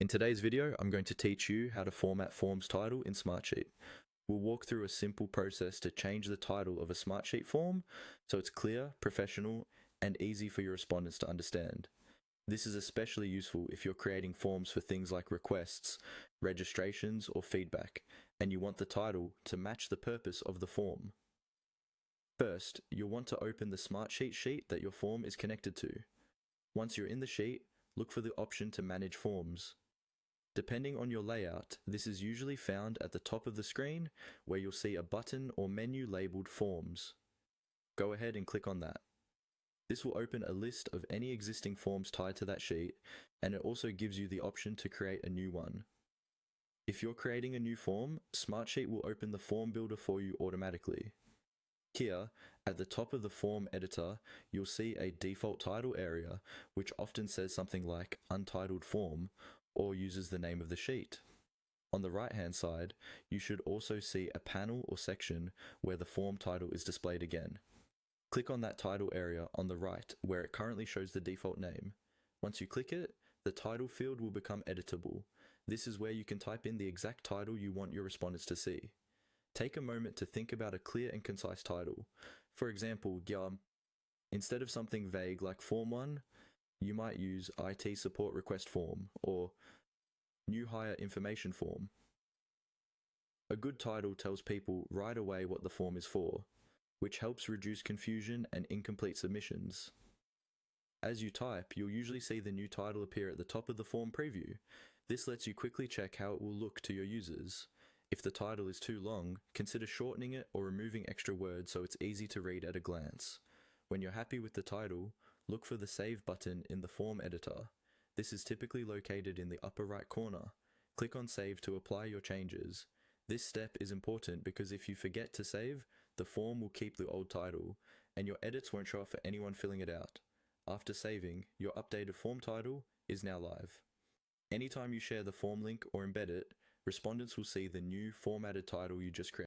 In today's video, I'm going to teach you how to format forms title in Smartsheet. We'll walk through a simple process to change the title of a Smartsheet form so it's clear, professional, and easy for your respondents to understand. This is especially useful if you're creating forms for things like requests, registrations, or feedback, and you want the title to match the purpose of the form. First, you'll want to open the Smartsheet sheet that your form is connected to. Once you're in the sheet, look for the option to manage forms. Depending on your layout, this is usually found at the top of the screen where you'll see a button or menu labeled Forms. Go ahead and click on that. This will open a list of any existing forms tied to that sheet, and it also gives you the option to create a new one. If you're creating a new form, Smartsheet will open the form builder for you automatically. Here, at the top of the form editor, you'll see a default title area, which often says something like Untitled Form, or uses the name of the sheet. On the right-hand side, you should also see a panel or section where the form title is displayed again. Click on that title area on the right where it currently shows the default name. Once you click it, the title field will become editable. This is where you can type in the exact title you want your respondents to see. Take a moment to think about a clear and concise title. For example, instead of something vague like Form 1, you might use IT Support Request Form or New Hire Information Form. A good title tells people right away what the form is for, which helps reduce confusion and incomplete submissions. As you type, you'll usually see the new title appear at the top of the form preview. This lets you quickly check how it will look to your users. If the title is too long, consider shortening it or removing extra words so it's easy to read at a glance. When you're happy with the title, look for the Save button in the form editor. This is typically located in the upper right corner. Click on Save to apply your changes. This step is important because if you forget to save, the form will keep the old title, and your edits won't show up for anyone filling it out. After saving, your updated form title is now live. Anytime you share the form link or embed it, respondents will see the new formatted title you just created.